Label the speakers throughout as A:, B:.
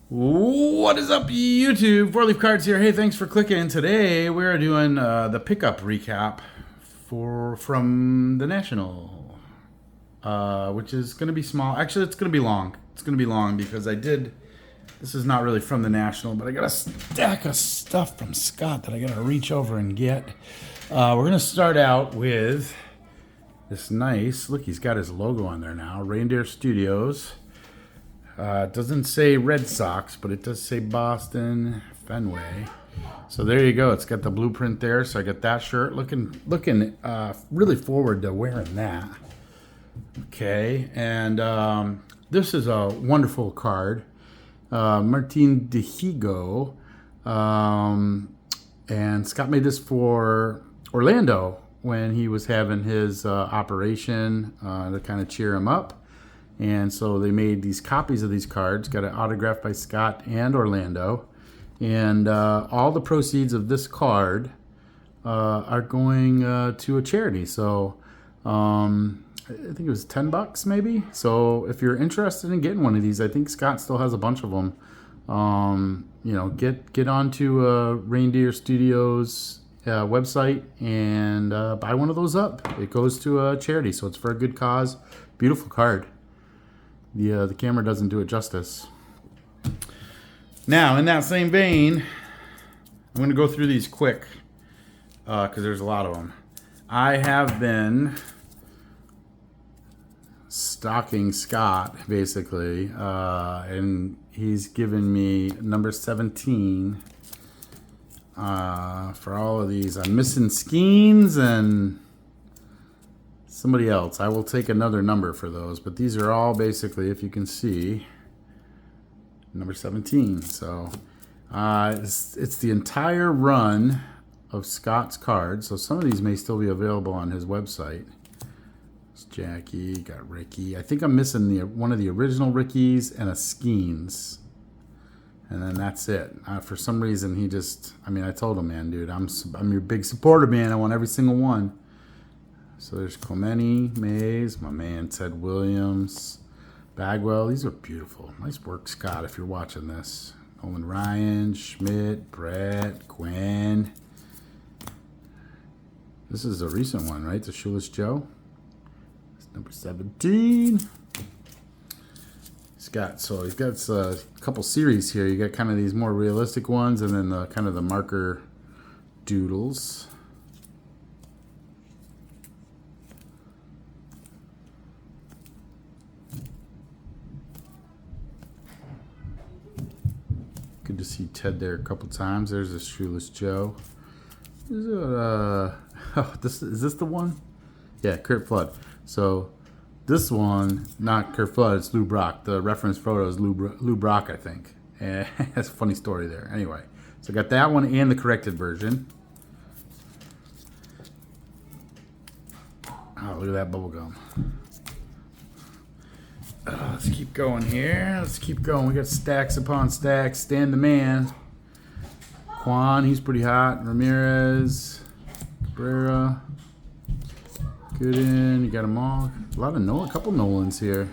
A: What is up, YouTube? Four Leaf Cards here. Hey, thanks for clicking. Today we're doing the pickup recap from the National, which is going to be small. Actually, it's going to be long. It's going to be long because this is not really from the National, but I got a stack of stuff from Scott that I got to reach over and get. We're going to start out with this nice, look, he's got his logo on there now, Reindeer Studios. It doesn't say Red Sox, but it does say Boston Fenway. So there you go. It's got the blueprint there. So I got that shirt. Looking really forward to wearing that. Okay, and this is a wonderful card. Martin Dihigo. And Scott made this for Orlando when he was having his operation to kind of cheer him up. And so they made these copies of these cards, got it autographed by Scott and Orlando. And all the proceeds of this card are going to a charity. So I think it was $10 maybe. So if you're interested in getting one of these, I think Scott still has a bunch of them. Get onto Reindeer Studios website and buy one of those up. It goes to a charity, so it's for a good cause. Beautiful card. The camera doesn't do it justice. Now, in that same vein, I'm going to go through these quick because there's a lot of them. I have been stalking Scott, basically, and he's given me number 17 for all of these. I'm missing Skeens and somebody else. I will take another number for those, but these are all basically, if you can see, number 17. So it's the entire run of Scott's cards. So some of these may still be available on his website. It's Jackie, got Ricky. I think I'm missing one of the original Rickies and a Skeens. And then that's it. For some reason, I told him, man, dude, I'm your big supporter, man. I want every single one. So there's Clemente, Mays, my man Ted Williams, Bagwell. These are beautiful. Nice work, Scott, if you're watching this. Nolan Ryan, Schmidt, Brett, Gwen. This is a recent one, right? The Shoeless Joe. It's number 17. He's got a couple series here. You got kind of these more realistic ones and then the kind of the marker doodles. Good to see Ted there a couple times. There's a Shoeless Joe. Is this the one? Yeah, Curt Flood. So this one, not Curt Flood, it's Lou Brock. The reference photo is Lou Brock, I think. And that's a funny story there. Anyway, so I got that one and the corrected version. Oh, look at that bubble gum. Let's keep going here. Let's keep going. We got stacks upon stacks. Stan the Man. Quan, he's pretty hot. Ramirez. Cabrera. Gooden. You got them all. A couple Nolans here.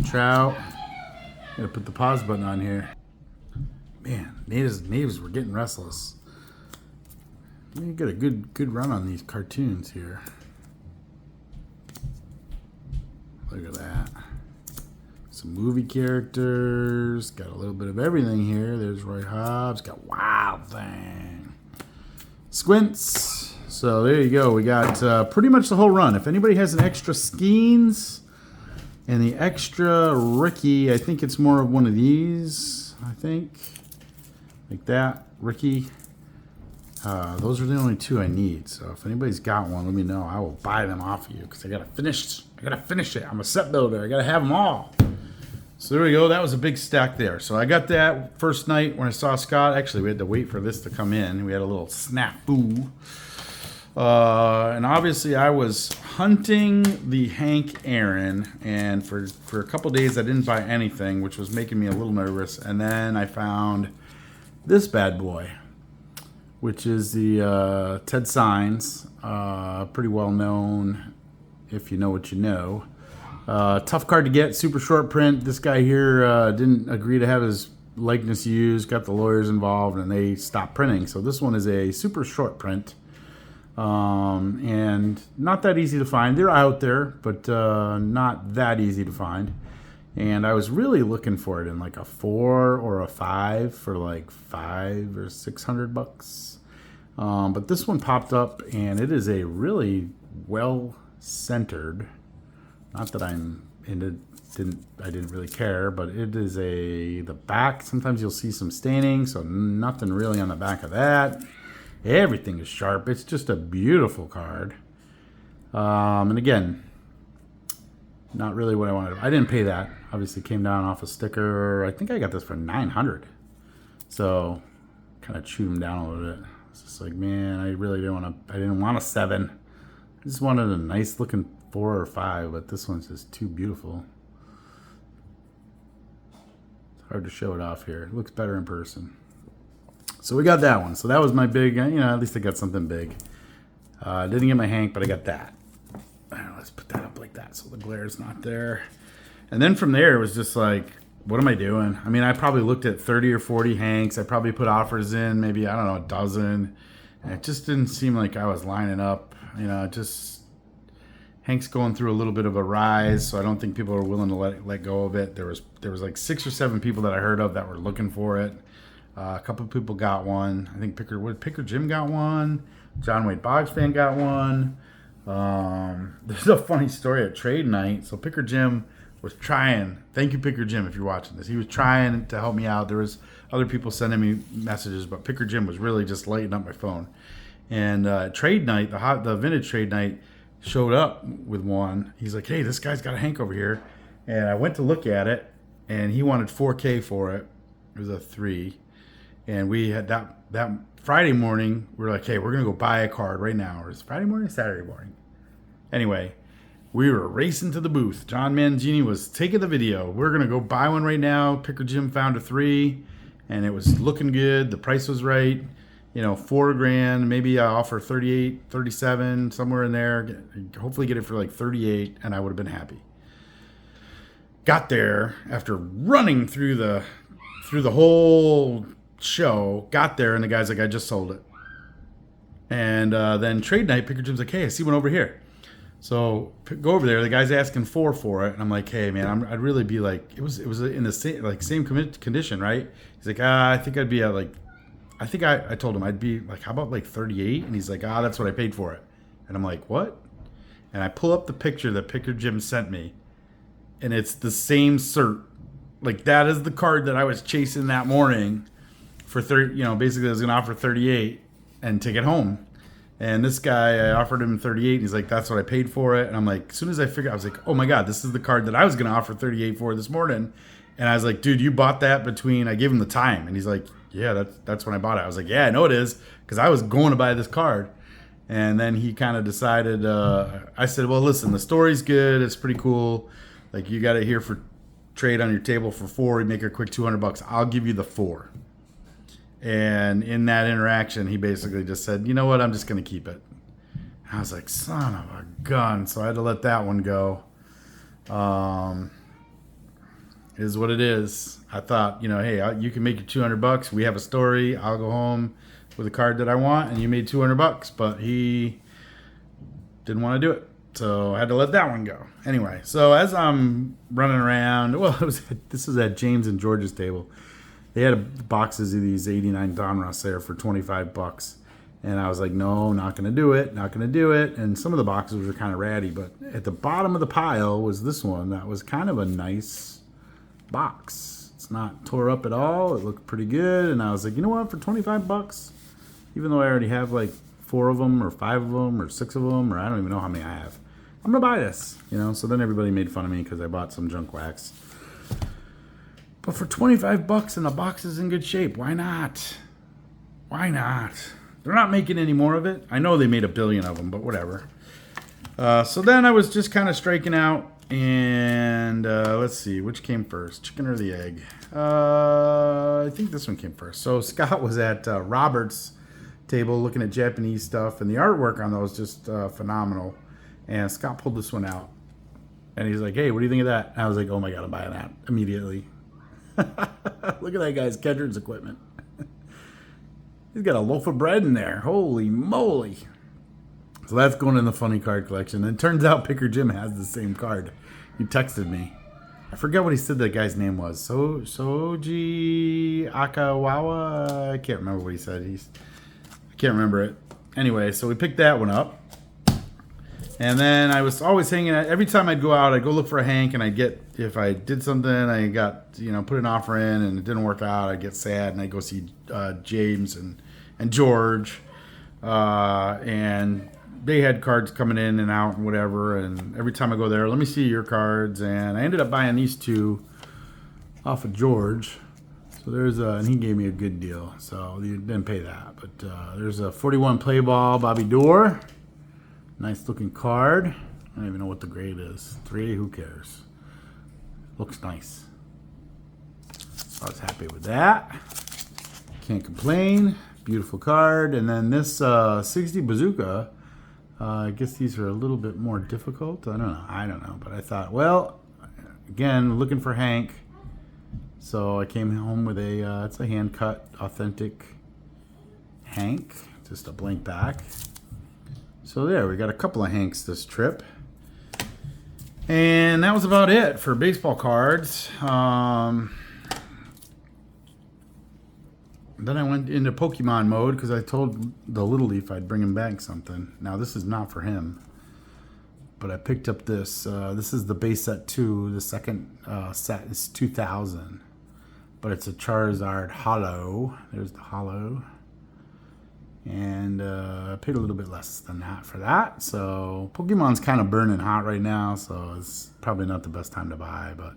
A: Trout. Gotta put the pause button on here. Man, natives were getting restless. We got a good run on these cartoons here. Look at that. Some movie characters. Got a little bit of everything here. There's Roy Hobbs. Got Wild Thing. Squints. So there you go. We got pretty much the whole run. If anybody has an extra Skeens and the extra Ricky, I think it's more of one of these. I think. Like that. Ricky. Those are the only two I need. So if anybody's got one, let me know. I will buy them off of you because I gotta finish it. I'm a set builder. I gotta have them all. So there we go. That was a big stack there. So I got that first night when I saw Scott. Actually, we had to wait for this to come in. We had a little snafu. And obviously I was hunting the Hank Aaron, and for a couple days I didn't buy anything, which was making me a little nervous. And then I found this bad boy, which is the Ted Signs, pretty well known if you know what you know. Tough card to get, super short print. This guy here didn't agree to have his likeness used, got the lawyers involved, and they stopped printing. So this one is a super short print. And not that easy to find. They're out there, but not that easy to find. And I was really looking for it in like a 4 or a 5 for like $500 or $600. But this one popped up, and it is a really well centered. Not that I'm into. I didn't really care, but it is the back. Sometimes you'll see some staining, so nothing really on the back of that. Everything is sharp. It's just a beautiful card. And again, not really what I wanted. I didn't pay that. Obviously came down off a sticker. I think I got this for $900. So kind of chewed them down a little bit. It's just like, man, I really didn't want to. I didn't want a 7. I just wanted a nice looking 4 or 5, but this one's just too beautiful. It's hard to show it off here. It looks better in person. So we got that one. So that was my big, at least I got something big. Didn't get my Hank, but I got that. Let's put that up like that so the glare is not there. And then from there, it was just like, what am I doing? I mean, I probably looked at 30 or 40 Hanks. I probably put offers in, maybe, I don't know, a dozen. And it just didn't seem like I was lining up. Hank's going through a little bit of a rise, so I don't think people are willing to let go of it. There was like 6 or 7 people that I heard of that were looking for it. A couple of people got one. I think Picker Jim got one. John Wayne Boggs fan got one. There's a funny story at trade night. So Picker Jim was trying. Thank you, Picker Jim, if you're watching this. He was trying to help me out. There was other people sending me messages, but Picker Jim was really just lighting up my phone. And trade night, the vintage trade night, showed up with one. He's like, hey, this guy's got a Hank over here. And I went to look at it, and he wanted $4K for it. It was a 3. And we had that Friday morning, we were like, hey, we're going to go buy a card right now. Or is it Friday morning or Saturday morning? Anyway, we were racing to the booth. John Mangini was taking the video. We're going to go buy one right now. Picker Jim found a 3, and it was looking good. The price was right. $4,000. Maybe I offer 38, 37, somewhere in there. Hopefully get it for like 38, and I would have been happy. Got there after running through the whole show. Got there, and the guy's like, I just sold it. And then trade night, Picker Jim's like, hey, I see one over here. So go over there. The guy's asking $4 for it, and I'm like, hey, man, I'd really be like, it was in the same condition, right? He's like, I think I'd be at like, I think I told him I'd be like, how about like 38? And he's like, that's what I paid for it. And I'm like, what? And I pull up the picture that Picker Jim sent me, and it's the same cert. Like, that is the card that I was chasing that morning for 30. Basically I was gonna offer 38 and take it home. And this guy, I offered him 38. And he's like, that's what I paid for it. And I'm like, as soon as I figured, I was like, oh my God, this is the card that I was going to offer 38 for this morning. And I was like, dude, you bought that I gave him the time. And he's like, yeah, that's when I bought it. I was like, yeah, I know it is, because I was going to buy this card. And then he kind of decided, I said, well, listen, the story's good. It's pretty cool. Like, you got it here for trade on your table for 4. You make a quick $200. I'll give you the 4. And in that interaction, he basically just said, you know what, I'm just going to keep it. I was like, son of a gun. So I had to let that one go. It is what it is. I thought, hey, you can make your $200. We have a story. I'll go home with a card that I want, and you made $200. But he didn't want to do it. So I had to let that one go. Anyway, so as I'm running around, this was at James and George's table. They had boxes of these 89 Donruss there for $25. And I was like, no, not going to do it. Not going to do it. And some of the boxes were kind of ratty. But at the bottom of the pile was this one that was kind of a nice box. It's not tore up at all. It looked pretty good. And I was like, you know what? For $25, even though I already have like 4 of them or 5 of them or 6 of them, or I don't even know how many I have, I'm going to buy this. So then everybody made fun of me because I bought some junk wax. But for $25 and the box is in good shape, why not? Why not? They're not making any more of it. I know they made 1 billion of them, but whatever. So then I was just kind of striking out, and let's see, which came first, chicken or the egg? I think this one came first. So Scott was at Robert's table looking at Japanese stuff, and the artwork on those just phenomenal. And Scott pulled this one out. And he's like, hey, what do you think of that? And I was like, oh my God, I'm buying that immediately. Look at that guy's catcher's equipment. He's got a loaf of bread in there. Holy moly. So that's going in the funny card collection. And it turns out Picker Jim has the same card. He texted me. I forget what he said that guy's name was. Soji Akawawa. I can't remember what he said. I can't remember it. Anyway, so we picked that one up. And then I was always hanging out. Every time I'd go out, I'd go look for a Hank, and I'd get, if I did something, I got, put an offer in, and it didn't work out, I'd get sad, and I'd go see James and George. And they had cards coming in and out and whatever, and every time I go there, let me see your cards, and I ended up buying these two off of George. So there's and he gave me a good deal, so you didn't pay that. But there's a 41 play ball Bobby Doerr. Nice looking card. I don't even know what the grade is. 3A, who cares? Looks nice. I was happy with that. Can't complain. Beautiful card. And then this 60 Bazooka. I guess these are a little bit more difficult. I don't know. But I thought, well, again, looking for Hank. So I came home with it's a hand cut, authentic Hank. Just a blank back. So there, we got a couple of Hanks this trip. And that was about it for baseball cards. Then I went into Pokemon mode because I told the Little Leaf I'd bring him back something. Now this is not for him. But I picked up this. This is the base set 2. The second set is 2000. But it's a Charizard Holo. There's the Holo. And I paid a little bit less than that for that. So Pokemon's kind of burning hot right now, so it's probably not the best time to buy. But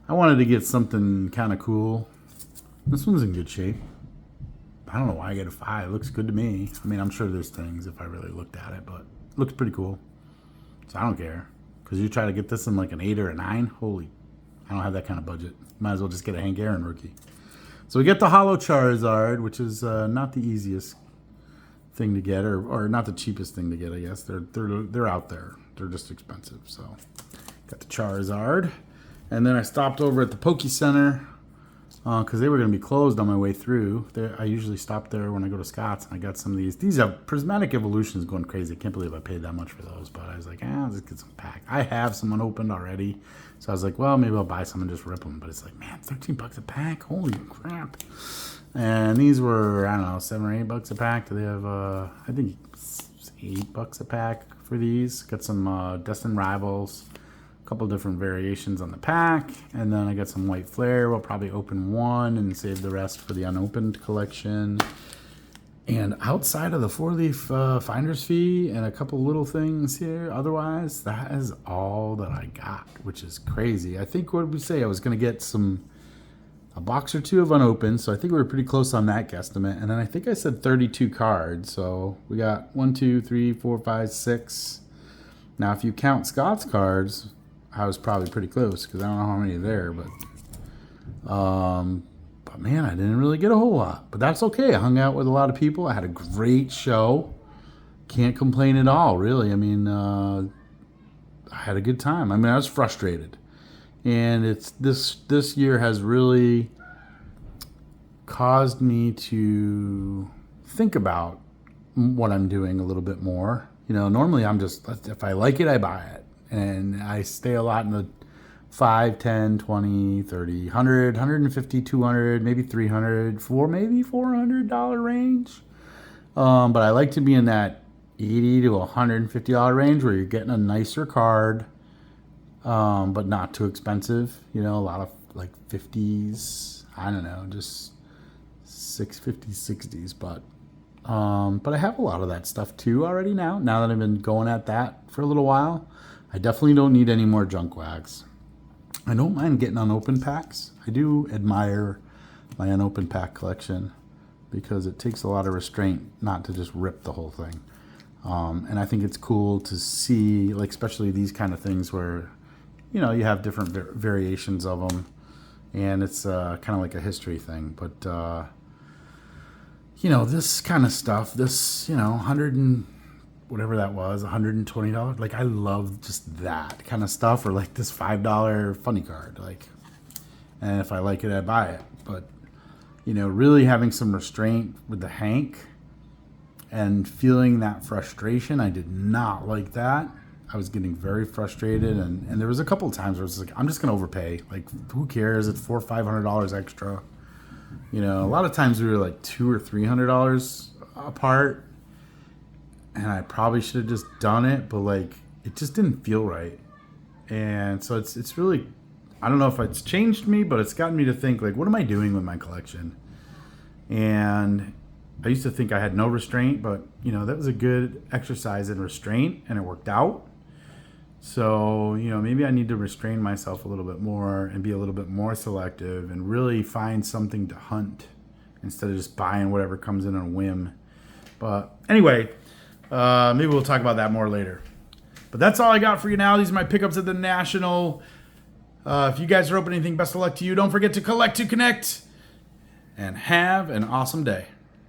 A: I wanted to get something kind of cool. This one's in good shape. I don't know why I get a 5. It looks good to me. I mean, I'm sure there's things if I really looked at it, but it looks pretty cool. So I don't care. Because you try to get this in like an 8 or a 9, holy, I don't have that kind of budget. Might as well just get a Hank Aaron rookie. So we get the Holo Charizard, which is not the easiest thing to get, or not the cheapest thing to get, I guess. They're out there. They're just expensive. So got the Charizard. And then I stopped over at the Poke Center because they were going to be closed on my way through. I usually stop there when I go to Scott's, and I got some of these. These have Prismatic Evolutions going crazy. I can't believe I paid that much for those, but I was like, I'll just get some pack. I have some unopened already, so I was like, well, maybe I'll buy some and just rip them. But it's like, man, $13 a pack? Holy crap. And these were, I don't know, $7 or $8 a pack. They have, I think, $8 a pack for these. Got some Destined Rivals, a couple different variations on the pack, and then I got some White Flare. We'll probably open one and save the rest for the unopened collection. And outside of the 4-leaf finder's fee and a couple little things here, otherwise, that is all that I got, which is crazy. I think, what did we say? I was going to get a box or two of unopened, so I think we were pretty close on that guesstimate. And then I think I said 32 cards, so we got 1, 2, 3, 4, 5, 6. Now, if you count Scott's cards, I was probably pretty close because I don't know how many are there, but man, I didn't really get a whole lot. But that's okay. I hung out with a lot of people. I had a great show. Can't complain at all, really. I mean, I had a good time. I mean, I was frustrated. And it's this year has really caused me to think about what I'm doing a little bit more. Normally I'm just, if I like it, I buy it. And I stay a lot in the 5, 10, 20, 30, 100, 150, 200, maybe 300, maybe $400 range. But I like to be in that $80 to $150 range where you're getting a nicer card. But not too expensive. A lot of like 50s. I don't know, just 650s, 60s. But I have a lot of that stuff too already now. Now that I've been going at that for a little while, I definitely don't need any more junk wax. I don't mind getting unopened packs. I do admire my unopened pack collection because it takes a lot of restraint not to just rip the whole thing. And I think it's cool to see, like, especially these kind of things where you have different variations of them, and it's kind of like a history thing. But, this kind of stuff, this, whatever that was, $120. Like, I love just that kind of stuff, or like this $5 funny card. Like, and if I like it, I buy it. But, you know, really having some restraint with the Hank and feeling that frustration, I did not like that. I was getting very frustrated, and there was a couple of times where I was like, I'm just going to overpay. Like, who cares? It's $400 or $500 extra. You know, a lot of times we were like $200 or $300 apart, and I probably should have just done it, but like, it just didn't feel right. And so it's really, I don't know if it's changed me, but it's gotten me to think, like, what am I doing with my collection? And I used to think I had no restraint, but, you know, that was a good exercise in restraint, and it worked out. So, you know, maybe I need to restrain myself a little bit more and be a little bit more selective and really find something to hunt instead of just buying whatever comes in on a whim. But anyway, maybe we'll talk about that more later. But that's all I got for you now. These are my pickups at the National. If you guys are opening anything, best of luck to you. Don't forget to collect to connect, and have an awesome day.